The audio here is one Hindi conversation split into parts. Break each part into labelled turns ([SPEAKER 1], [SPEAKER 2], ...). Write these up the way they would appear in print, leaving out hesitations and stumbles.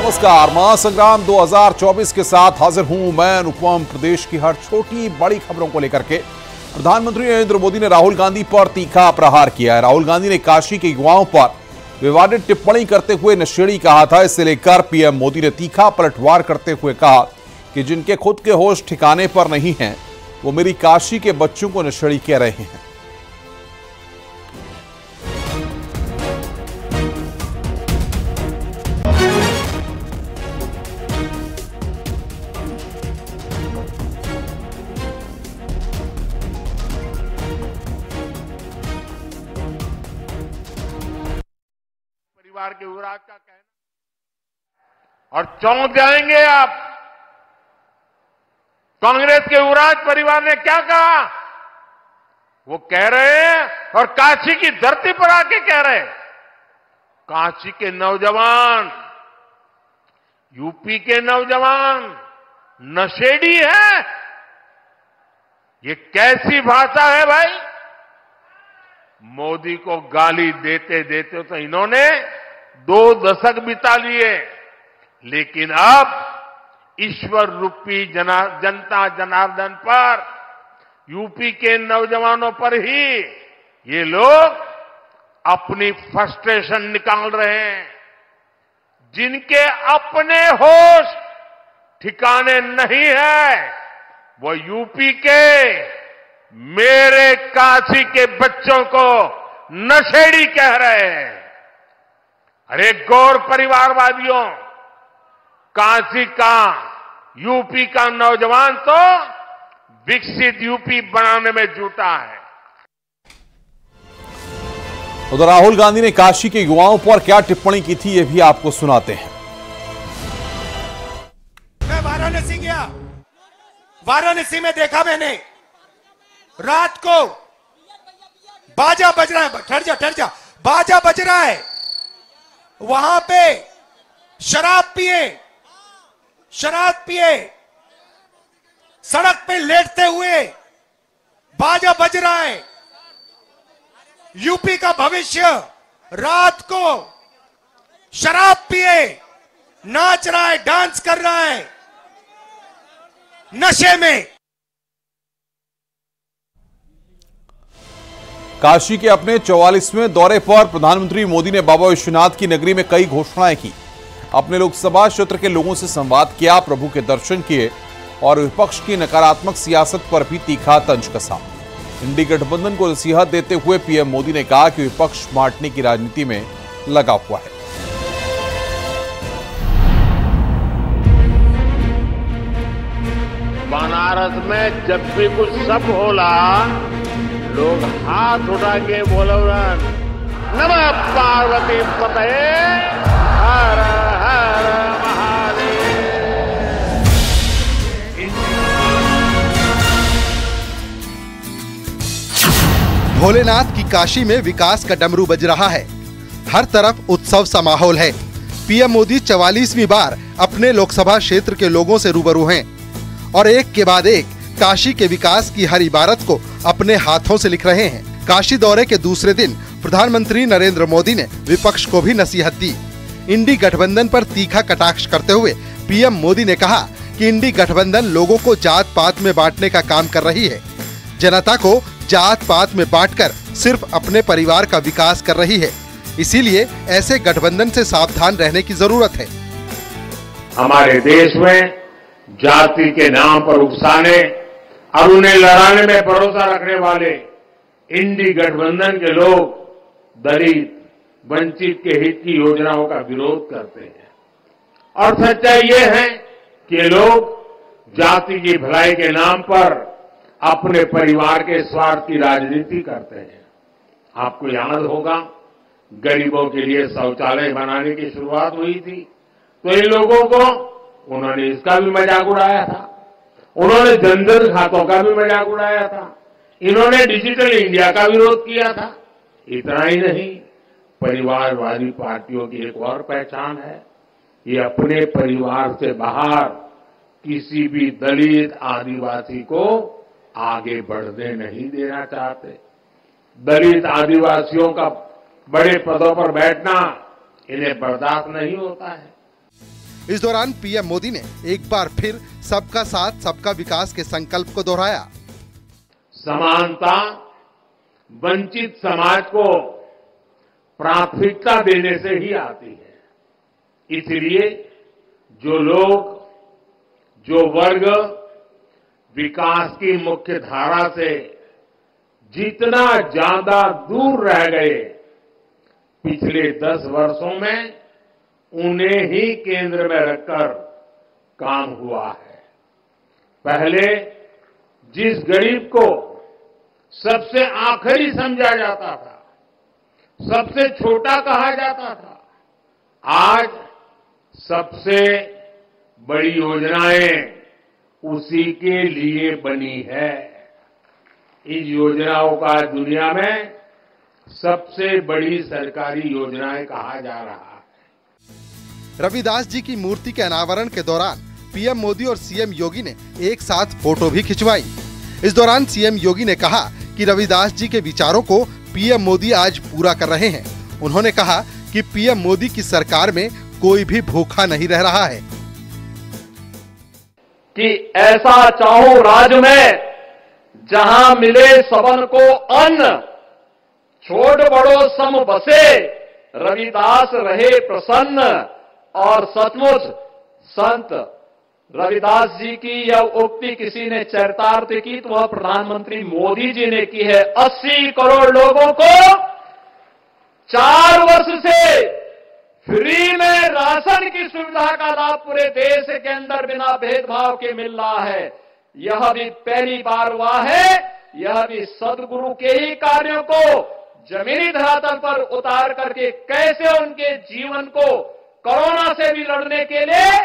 [SPEAKER 1] नमस्कार, महासंग्राम 2024 के साथ हाजिर हूं मैं अनुपम। प्रदेश की हर छोटी बड़ी खबरों को लेकर के प्रधानमंत्री नरेंद्र मोदी ने राहुल गांधी पर तीखा प्रहार किया है। राहुल गांधी ने काशी के युवाओं पर विवादित टिप्पणी करते हुए नशेड़ी कहा था। इससे लेकर पीएम मोदी ने तीखा पलटवार करते हुए कहा कि जिनके खुद के होश ठिकाने पर नहीं हैं, वो मेरी काशी के बच्चों को नशेड़ी कह रहे हैं।
[SPEAKER 2] परिवार के युवराज का कहना और चौंक जाएंगे आप। कांग्रेस के युवराज परिवार ने क्या कहा? वो कह रहे हैं और काशी की धरती पर आके कह रहे हैं, काशी के नौजवान, यूपी के नौजवान नशेड़ी है। ये कैसी भाषा है भाई? मोदी को गाली देते देते तो इन्होंने 2 दशक बिता लिए, लेकिन अब ईश्वर रूपी जनता जनार्दन पर, यूपी के नौजवानों पर ही ये लोग अपनी फ्रस्ट्रेशन निकाल रहे हैं। जिनके अपने होश ठिकाने नहीं है, वो यूपी के मेरे काशी के बच्चों को नशेड़ी कह रहे हैं। अरे गौर परिवारवादियों, काशी का, यूपी का नौजवान तो विकसित यूपी बनाने में जुटा है।
[SPEAKER 1] उधर राहुल गांधी ने काशी के युवाओं पर क्या टिप्पणी की थी, ये भी आपको सुनाते हैं।
[SPEAKER 3] मैं वाराणसी गया, वाराणसी में देखा मैंने रात को बाजा बज रहा है। ठहर जा, बाजा बज रहा है। वहां पे शराब पिए सड़क पे लेटते हुए बाजा बज रहा है। यूपी का भविष्य रात को शराब पिए नाच रहा है, डांस कर रहा है नशे में।
[SPEAKER 1] काशी के अपने 44वें दौरे पर प्रधानमंत्री मोदी ने बाबा विश्वनाथ की नगरी में कई घोषणाएं की। अपने लोकसभा क्षेत्र के लोगों से संवाद किया, प्रभु के दर्शन किए और विपक्ष की नकारात्मक सियासत पर भी तीखा तंज कसा। इंडी गठबंधन को नसीहत देते हुए पीएम मोदी ने कहा कि विपक्ष बांटने की राजनीति में लगा हुआ है।
[SPEAKER 2] बनारस में जब भी कुछ सब होला, लोग हाथ उठा के बोलन, नमः पार्वती पतये, हर हर महादेव।
[SPEAKER 4] भोलेनाथ की काशी में विकास का डमरू बज रहा है। हर तरफ उत्सव सा माहौल है। पीएम मोदी 44वीं बार अपने लोकसभा क्षेत्र के लोगों से रूबरू हैं और एक के बाद एक काशी के विकास की हर इबारत को अपने हाथों से लिख रहे हैं। काशी दौरे के दूसरे दिन प्रधानमंत्री नरेंद्र मोदी ने विपक्ष को भी नसीहत दी। इंडी गठबंधन पर तीखा कटाक्ष करते हुए पीएम मोदी ने कहा कि इंडी गठबंधन लोगों को जात पात में बांटने का काम कर रही है। जनता को जात पात में बांटकर सिर्फ अपने परिवार का विकास कर रही है। इसीलिए ऐसे गठबंधन से सावधान रहने की जरूरत है।
[SPEAKER 2] हमारे देश में जाति के नाम पर उकसाने और उन्हें लड़ाने में भरोसा रखने वाले इंडी गठबंधन के लोग दलित, वंचित के हित की योजनाओं का विरोध करते हैं। और सच्चाई ये है कि ये लोग जाति की भलाई के नाम पर अपने परिवार के स्वार्थ की राजनीति करते हैं। आपको याद होगा, गरीबों के लिए शौचालय बनाने की शुरुआत हुई थी तो इन लोगों को उन्होंने इसका भी मजाक उड़ाया था। उन्होंने जनधन खातों का भी मजाक उड़ाया था। इन्होंने डिजिटल इंडिया का विरोध किया था। इतना ही नहीं, परिवारवादी पार्टियों की एक और पहचान है, ये अपने परिवार से बाहर किसी भी दलित, आदिवासी को आगे बढ़ने नहीं देना चाहते। दलित, आदिवासियों का बड़े पदों पर बैठना इन्हें बर्दाश्त नहीं होता है।
[SPEAKER 4] इस दौरान पीएम मोदी ने एक बार फिर सबका साथ सबका विकास के संकल्प को दोहराया।
[SPEAKER 2] समानता वंचित समाज को प्राथमिकता देने से ही आती है। इसलिए जो लोग, जो वर्ग विकास की मुख्य धारा से जितना ज्यादा दूर रह गए, पिछले 10 वर्षों में उन्हें ही केंद्र में रखकर काम हुआ है। पहले जिस गरीब को सबसे आखिरी समझा जाता था, सबसे छोटा कहा जाता था, आज सबसे बड़ी योजनाएं उसी के लिए बनी है। इस योजनाओं का दुनिया में सबसे बड़ी सरकारी योजनाएं कहा जा रहा है।
[SPEAKER 4] रविदास जी की मूर्ति के अनावरण के दौरान पीएम मोदी और सीएम योगी ने एक साथ फोटो भी खिंचवाई। इस दौरान सीएम योगी ने कहा कि रविदास जी के विचारों को पीएम मोदी आज पूरा कर रहे हैं। उन्होंने कहा कि पीएम मोदी की सरकार में कोई भी भूखा नहीं रह रहा है।
[SPEAKER 5] कि ऐसा चाहूं राज्य में जहां मिले सबन को अन्न, छोट बड़ो सम बसे, रविदास रहे प्रसन्न। और सचमुच संत रविदास जी की यह उक्ति किसी ने चरितार्थ की तो वह प्रधानमंत्री मोदी जी ने की है। 80 करोड़ लोगों को 4 वर्ष से फ्री में राशन की सुविधा का लाभ पूरे देश के अंदर बिना भेदभाव के मिल रहा है। यह भी पहली बार हुआ है। यह भी सदगुरु के ही कार्यों को जमीनी धरातल पर उतार करके कैसे उनके जीवन को कोरोना से भी लड़ने के लिए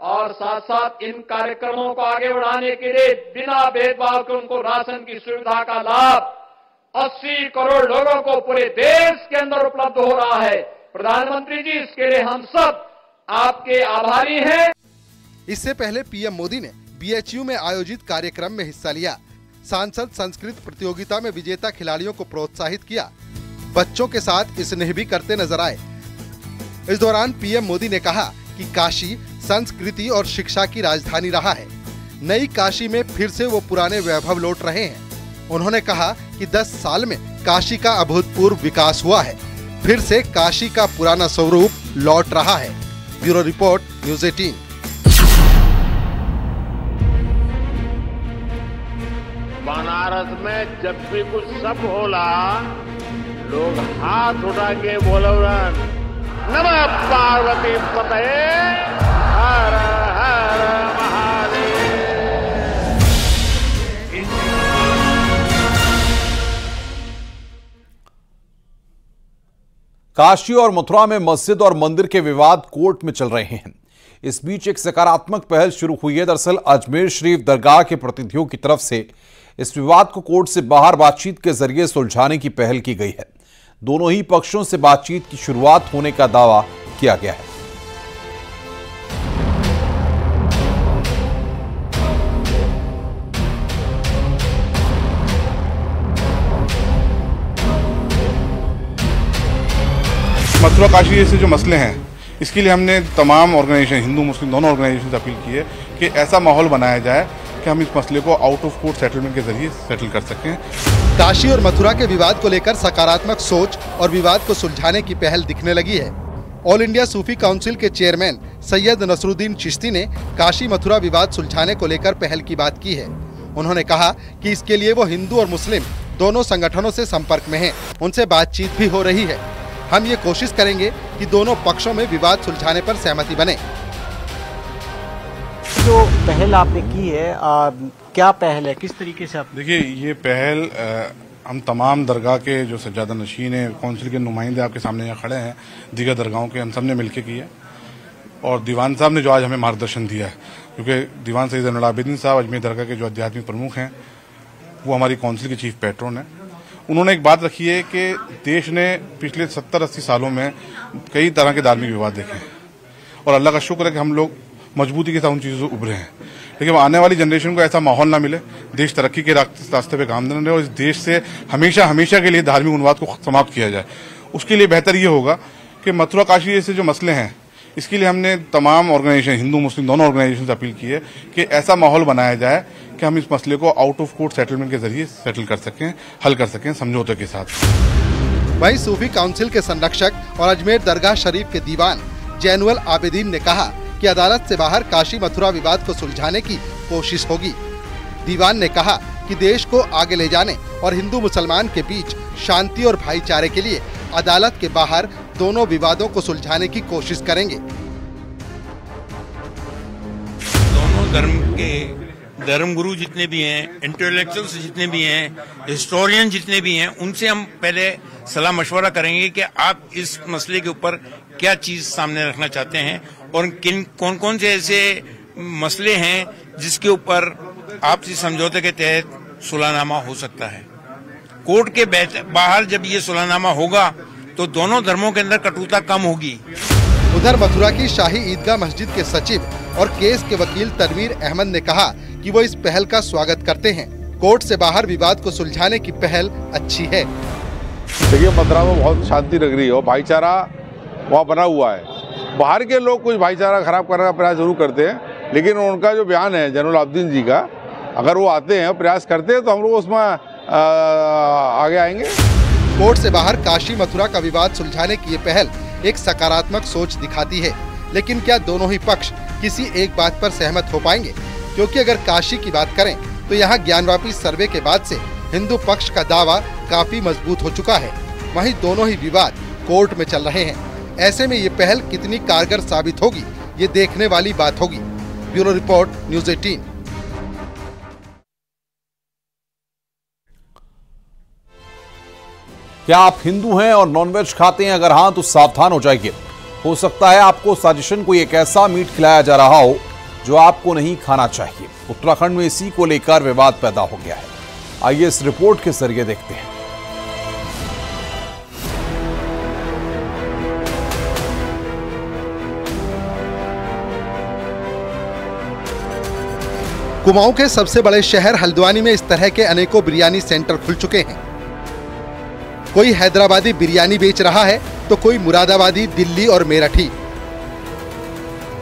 [SPEAKER 5] और साथ साथ इन कार्यक्रमों को आगे बढ़ाने के लिए बिना भेदभाव के उनको राशन की सुविधा का लाभ 80 करोड़ लोगों को पूरे देश के अंदर उपलब्ध हो रहा है। प्रधानमंत्री जी, इसके लिए हम सब आपके आभारी हैं।
[SPEAKER 4] इससे पहले पीएम मोदी ने बीएचयू में आयोजित कार्यक्रम में हिस्सा लिया। सांसद संस्कृत प्रतियोगिता में विजेता खिलाड़ियों को प्रोत्साहित किया। बच्चों के साथ स्नेह भी करते नजर आए। इस दौरान पीएम मोदी ने कहा कि काशी संस्कृति और शिक्षा की राजधानी रहा है। नई काशी में फिर से वो पुराने वैभव लौट रहे हैं। उन्होंने कहा कि 10 साल में काशी का अभूतपूर्व विकास हुआ है। फिर से काशी का पुराना स्वरूप लौट रहा है। Bureau report, news 18।
[SPEAKER 2] बनारस में जब भी कुछ सब होला, लोग हाथ उठा के बोलवन नमः पार्वती पतये हर हर महादेव।
[SPEAKER 1] काशी और मथुरा में मस्जिद और मंदिर के विवाद कोर्ट में चल रहे हैं। इस बीच एक सकारात्मक पहल शुरू हुई है। दरअसल अजमेर शरीफ दरगाह के प्रतिनिधियों की तरफ से इस विवाद को कोर्ट से बाहर बातचीत के जरिए सुलझाने की पहल की गई है। दोनों ही पक्षों से बातचीत की शुरुआत होने का दावा किया गया है।
[SPEAKER 6] मथुरा काशी जैसे जो मसले हैं, इसके लिए हमने तमाम ऑर्गेनाइजेशन, हिंदू मुस्लिम दोनों ऑर्गेनाइजेशन से अपील की है कि ऐसा माहौल बनाया जाए कि हम इस मसले को आउट ऑफ कोर्ट सेटलमेंट के जरिए सेटल कर सकें।
[SPEAKER 4] काशी और मथुरा के विवाद को लेकर सकारात्मक सोच और विवाद को सुलझाने की पहल दिखने लगी है। ऑल इंडिया सूफी काउंसिल के चेयरमैन सैयद नसरुद्दीन चिश्ती ने काशी मथुरा विवाद सुलझाने को लेकर पहल की बात की है। उन्होंने कहा कि इसके लिए वो हिंदू और मुस्लिम दोनों संगठनों से संपर्क में हैं, उनसे बातचीत भी हो रही है। हम ये कोशिश करेंगे कि दोनों पक्षों में विवाद सुलझाने पर सहमति बने।
[SPEAKER 7] जो पहल आपने की है, क्या पहल है, किस तरीके से आप?
[SPEAKER 6] देखिए, ये पहल हम तमाम दरगाह के जो सज्जादा नशीन हैं, काउंसिल के नुमाइंदे आपके सामने यहाँ खड़े हैं, दीगर दरगाहों के, हम सब ने मिलकर की है। और दीवान साहब ने जो आज हमें मार्गदर्शन दिया है, क्योंकि दीवान सैयद ज़ैनुल आबिदीन साहब अजमेर दरगाह के जो आध्यात्मिक प्रमुख हैं, वो हमारी काउंसिल के चीफ पैट्रन हैं। उन्होंने एक बात रखी है कि देश ने पिछले 70-80 सालों में कई तरह के धार्मिक विवाद देखे हैं और अल्लाह का शुक्र है कि हम लोग मजबूती के साथ उन चीज़ों से उभरे हैं। लेकिन आने वाली जनरेशन को ऐसा माहौल ना मिले, देश तरक्की के रास्ते पे गामजन रहे और इस देश से हमेशा हमेशा के लिए धार्मिक उन्माद को समाप्त किया जाए। उसके लिए बेहतर ये होगा कि मथुरा काशी जैसे जो मसले हैं, इसके लिए हमने तमाम ऑर्गेनाइजेशन, हिंदू मुस्लिम दोनों ऑर्गेनाइजेशन से अपील की है कि ऐसा माहौल बनाया जाए कि हम इस मसले को आउट ऑफ कोर्ट सेटलमेंट के जरिए सेटल कर सकें, हल कर सकें समझौते के साथ।
[SPEAKER 4] वहीं सूफी काउंसिल के संरक्षक और अजमेर दरगाह शरीफ के दीवान जैनुल आबिदीन ने कहा कि अदालत से बाहर काशी मथुरा विवाद को सुलझाने की कोशिश होगी। दीवान ने कहा कि देश को आगे ले जाने और हिंदू मुसलमान के बीच शांति और भाईचारे के लिए अदालत के बाहर दोनों विवादों को सुलझाने की कोशिश करेंगे।
[SPEAKER 8] दोनों धर्म के धर्मगुरु जितने भी हैं, इंटेलेक्चुअल्स जितने भी हैं, हिस्टोरियन जितने भी हैं, उनसे हम पहले सलाह मशवरा करेंगे कि आप इस मसले के ऊपर क्या चीज सामने रखना चाहते हैं और कौन कौन से ऐसे मसले हैं जिसके ऊपर आपसी समझौते के तहत सुलहनामा हो सकता है। कोर्ट के बाहर जब ये सुलहनामा होगा तो दोनों धर्मों के अंदर कटुता कम होगी।
[SPEAKER 4] उधर मथुरा की शाही ईदगाह मस्जिद के सचिव और केस के वकील तनवीर अहमद ने कहा कि वो इस पहल का स्वागत करते हैं। कोर्ट से बाहर विवाद को सुलझाने की पहल अच्छी है।
[SPEAKER 9] देखिए, मथुरा में बहुत शांति लग रही है और भाईचारा वहाँ बना हुआ है। बाहर के लोग कुछ भाईचारा खराब करने का प्रयास जरूर करते हैं, लेकिन उनका जो बयान है जैनुल आबिदीन जी का, अगर वो आते हैं प्रयास करते हैं तो हम लोग उसमें आगे आएंगे।
[SPEAKER 4] कोर्ट से बाहर काशी मथुरा का विवाद सुलझाने की ये पहल एक सकारात्मक सोच दिखाती है, लेकिन क्या दोनों ही पक्ष किसी एक बात पर सहमत हो पाएंगे? क्योंकि अगर काशी की बात करें तो यहाँ ज्ञानवापी सर्वे के बाद से हिंदू पक्ष का दावा काफी मजबूत हो चुका है। वहीं दोनों ही विवाद कोर्ट में चल रहे हैं। ऐसे में ये पहल कितनी कारगर साबित होगी, ये देखने वाली बात होगी। Bureau report, news 18।
[SPEAKER 1] क्या आप हिंदू हैं और नॉनवेज खाते हैं? अगर हां तो सावधान हो जाइए। हो सकता है आपको साजिशन कोई एक ऐसा मीट खिलाया जा रहा हो जो आपको नहीं खाना चाहिए। उत्तराखंड में इसी को लेकर विवाद पैदा हो गया है। आइए इस रिपोर्ट के जरिए देखते हैं।
[SPEAKER 4] कुमाऊं के सबसे बड़े शहर हल्द्वानी में इस तरह के अनेकों बिरयानी सेंटर खुल चुके हैं। कोई हैदराबादी बिरयानी बेच रहा है तो कोई मुरादाबादी, दिल्ली और मेरठी।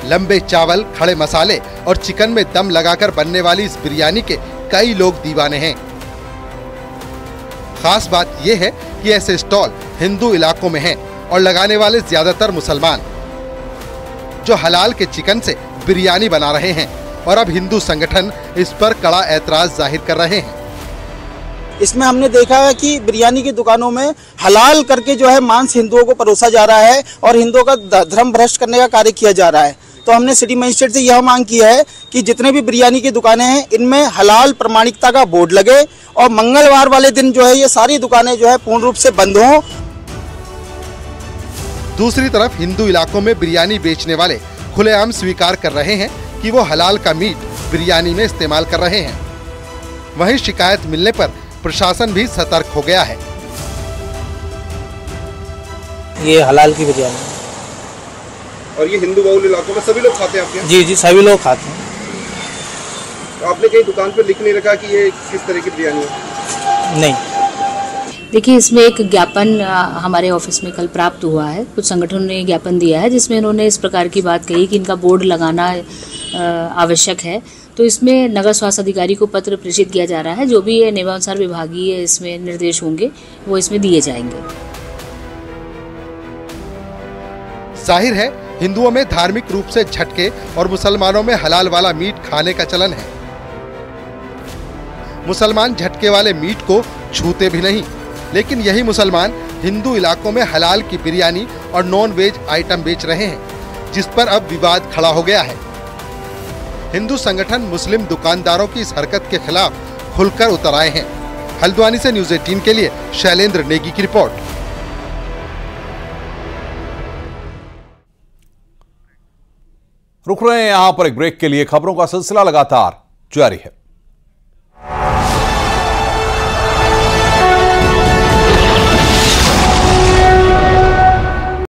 [SPEAKER 4] लंबे चावल, खड़े मसाले और चिकन में दम लगाकर बनने वाली इस बिरयानी के कई लोग दीवाने हैं। खास बात यह है कि ऐसे स्टॉल हिंदू इलाकों में हैं और लगाने वाले ज्यादातर मुसलमान, जो हलाल के चिकन से बिरयानी बना रहे हैं। और अब हिंदू संगठन इस पर कड़ा ऐतराज जाहिर कर रहे हैं।
[SPEAKER 7] इसमें हमने देखा है कि बिरयानी की दुकानों में हलाल करके जो है मांस हिंदुओं को परोसा जा रहा है और हिंदुओं का धर्म भ्रष्ट करने का कार्य किया जा रहा है। तो हमने सिटी मजिस्ट्रेट से यह मांग की है कि जितने भी बिरयानी की दुकानें हैं इनमें हलाल प्रमाणिकता का बोर्ड लगे और मंगलवार वाले दिन जो है ये सारी दुकानें जो है पूर्ण रूप से बंद हों।
[SPEAKER 4] दूसरी तरफ हिंदू इलाकों में बिरयानी बेचने वाले खुलेआम स्वीकार कर रहे हैं कि वो हलाल का मीट बिरयानी में इस्तेमाल कर रहे हैं। वहीं शिकायत मिलने पर प्रशासन भी सतर्क हो गया है।
[SPEAKER 7] ये हलाल की बिरयानी
[SPEAKER 10] और ये हिंदू बहुल इलाकों में सभी लोग खाते हैं आपके?
[SPEAKER 7] जी सभी लोग खाते हैं।
[SPEAKER 10] तो आपने कहीं दुकान पर लिख नहीं रखा कि ये किस तरह की बिरयानी है?
[SPEAKER 11] नहीं। देखिए, इसमें एक ज्ञापन हमारे ऑफिस में कल प्राप्त हुआ है। कुछ संगठनों ने ज्ञापन दिया है जिसमें इन्होंने इस प्रकार की बात कही कि इनका बोर्ड लगाना आवश्यक है। तो इसमें नगर स्वास्थ्य अधिकारी को पत्र प्रेषित किया जा रहा है। जो भी नियमानुसार विभागीय इसमें निर्देश होंगे वो इसमें दिए जाएंगे।
[SPEAKER 4] जाहिर है हिंदुओं में धार्मिक रूप से झटके और मुसलमानों में हलाल वाला मीट खाने का चलन है। मुसलमान झटके वाले मीट को छूते भी नहीं, लेकिन यही मुसलमान हिंदू इलाकों में हलाल की बिरयानी और नॉन वेज आइटम बेच रहे हैं, जिस पर अब विवाद खड़ा हो गया है। हिंदू संगठन मुस्लिम दुकानदारों की इस हरकत के खिलाफ खुलकर उतर आए हैं। हल्द्वानी से न्यूज़ 18 के लिए शैलेंद्र नेगी की रिपोर्ट।
[SPEAKER 1] रुक रहे हैं यहां पर एक ब्रेक के लिए। खबरों का सिलसिला लगातार जारी है।